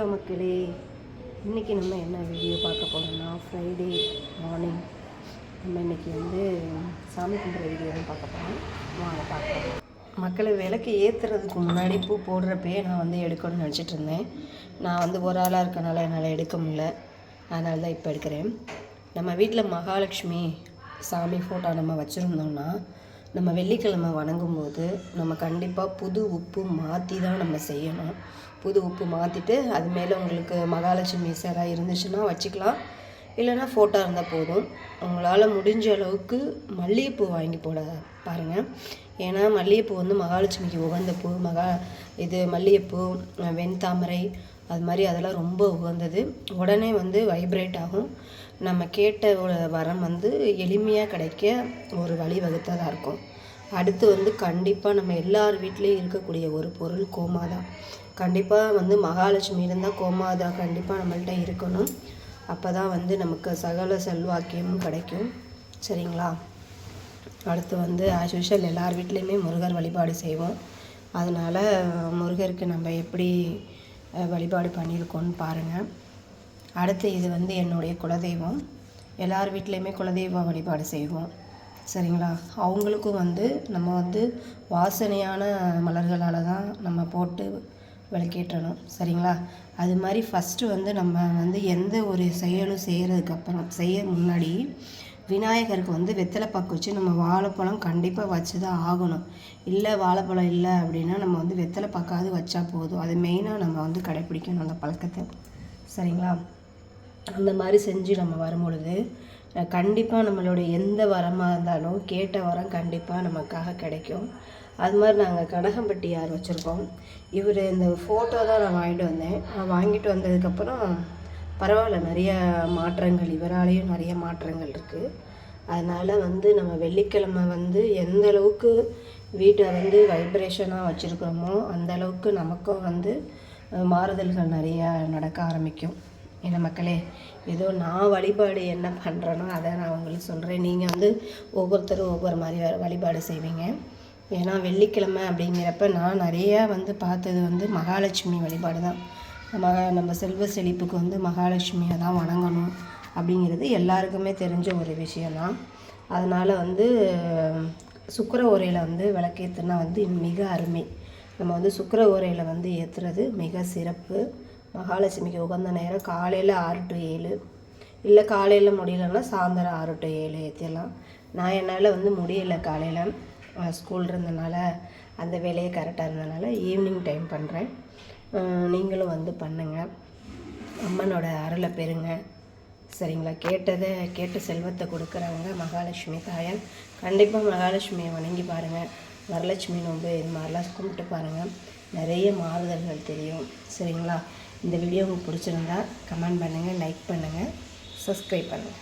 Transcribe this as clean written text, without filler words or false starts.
மக்களே, இன்றைக்கி நம்ம என்ன வீடியோ பார்க்க போகிறோம்னா, ஃப்ரைடே மார்னிங் நம்ம இன்றைக்கி சாமி கும்பிட்ற வீடியோ தான் பார்க்க போகிறோம். வாங்க பார்க்கலாம். மக்களை விளக்கு ஏற்றுறதுக்கு முன்னாடி பூ போடுறப்பே நான் எடுக்கணும்னு நினச்சிட்டு இருந்தேன். நான் ஒரு ஆளாக இருக்கனால என்னால் எடுக்க முடியல, அதனால தான் இப்போ எடுக்கிறேன். நம்ம வீட்டில் மகாலட்சுமி சாமி ஃபோட்டோ நம்ம வச்சுருந்தோம்னா, நம்ம வெள்ளிக்கிழமை வணங்கும்போது நம்ம கண்டிப்பாக புது உப்பு மாற்றி தான் நம்ம செய்யணும். புது உப்பு மாற்றிட்டு அது மேலே உங்களுக்கு மகாலட்சுமி சிலை இருந்துச்சுன்னா வச்சுக்கலாம், இல்லைன்னா ஃபோட்டோ இருந்தால் போதும். உங்களால் முடிஞ்ச அளவுக்கு மல்லிகைப்பூ வாங்கி போட பாருங்கள். ஏன்னா மல்லிகைப்பூ மகாலட்சுமிக்கு உகந்த பூ. மல்லிகைப்பூ, வெண்தாமரை, அது மாதிரி அதெல்லாம் ரொம்ப உகந்தது. உடனே வைப்ரேட் ஆகும். நம்ம கேட்ட வரம் எளிமையாக கிடைக்க ஒரு வழி வகுத்ததாக இருக்கும். அடுத்து கண்டிப்பாக நம்ம எல்லார் வீட்லேயும் இருக்கக்கூடிய ஒரு பொருள் கோமாதா. கண்டிப்பாக மகாலட்சுமி இருந்தால் கோமாதா கண்டிப்பாக நம்மள்கிட்ட இருக்கணும். அப்போ தான் நமக்கு சகல செல்வாக்கியமும் கிடைக்கும். சரிங்களா? அடுத்து ஆஸ் யூஷுவல் எல்லார் வீட்லேயுமே முருகர் வழிபாடு செய்வோம். அதனால் முருகருக்கு நம்ம எப்படி வழிபாடு பண்ணியிருக்கோன்னு பாருங்கள். அடுத்து இது என்னுடைய குலதெய்வம். எல்லார் வீட்லேயுமே குலதெய்வ வழிபாடு செய்வோம். சரிங்களா? அவங்களுக்கும் நம்ம வாசனையான மலர்களால் தான் நம்ம போட்டு விளக்கேற்றணும். சரிங்களா? அது மாதிரி ஃபஸ்ட்டு நம்ம எந்த ஒரு செயலும் செய்ய முன்னாடி விநாயகருக்கு வெத்தலை பாக்கு வச்சு நம்ம வாழைப்பழம் கண்டிப்பாக வச்சு தான் ஆகணும். இல்லை வாழைப்பழம் இல்லை அப்படின்னா நம்ம வெத்தலை பாக்காவது வச்சா போதும். அது மெயினாக நம்ம கடைப்பிடிக்கணும் அந்த பழக்கத்தை. சரிங்களா? அந்த மாதிரி செஞ்சு நம்ம வரும்பொழுது கண்டிப்பாக நம்மளுடைய எந்த வரமாக இருந்தாலும் கேட்ட வரம் கண்டிப்பாக நமக்காக கிடைக்கும். அது மாதிரி நாங்கள் கனகம்பட்டியார் வச்சுருக்கோம். இந்த ஃபோட்டோ தான் நான் வாங்கிட்டு வந்தேன். வாங்கிட்டு வந்ததுக்கப்புறம் பரவாயில்ல, நிறைய மாற்றங்கள், இவராலேயும் நிறைய மாற்றங்கள் இருக்குது. அதனால் நம்ம வெள்ளிக்கிழமை எந்த அளவுக்கு வீட்டை வைப்ரேஷனாக வச்சுருக்கிறோமோ அந்தளவுக்கு நமக்கும் மாறுதல்கள் நிறையா நடக்க ஆரம்பிக்கும். என்ன மக்களே, ஏதோ நான் வழிபாடு என்ன பண்ணுறேனோ அதை நான் உங்களுக்கு சொல்கிறேன். நீங்கள் ஒவ்வொருத்தரும் ஒவ்வொரு மாதிரி வழிபாடு செய்வீங்க. ஏன்னா வெள்ளிக்கிழமை அப்படிங்கிறப்ப நான் நிறையா பார்த்தது மகாலட்சுமி வழிபாடு தான். நம்ம செல்வ செழிப்புக்கு மகாலட்சுமியை தான் வணங்கணும் அப்படிங்கிறது எல்லாருக்குமே தெரிஞ்ச ஒரு விஷயந்தான். அதனால் சுக்கிர ஓரையில் விளக்கேற்றுனா மிக அருமை. நம்ம சுக்கிர ஓரையில் ஏற்றுறது மிக சிறப்பு. மகாலட்சுமிக்கு உகந்த நேரம் காலையில் 6 to 7, இல்லை காலையில் முடியலன்னா சாயந்தரம் 6 to 7 ஏற்றிடலாம். நான் என்னால் முடியலை, காலையில் ஸ்கூல் இருந்தனால அந்த வேலையே கரெக்டாக இருந்தனால ஈவினிங் டைம் பண்ணுறேன். நீங்களும் பண்ணுங்கள். அம்மனோட அருளை பெறுங்க. சரிங்களா? கேட்ட செல்வத்தை கொடுக்குறவங்க மகாலட்சுமி தாயார். கண்டிப்பாக மகாலட்சுமியை வணங்கி பாருங்கள். வரலட்சுமி நோன்பு இது மாதிரிலாம் கும்பிட்டு பாருங்கள். நிறைய மாறுதல்கள் தெரியும். சரிங்களா? இந்த வீடியோ உங்களுக்கு பிடிச்சிருந்தா கமெண்ட் பண்ணுங்கள், லைக் பண்ணுங்கள், சப்ஸ்கிரைப் பண்ணுங்கள்.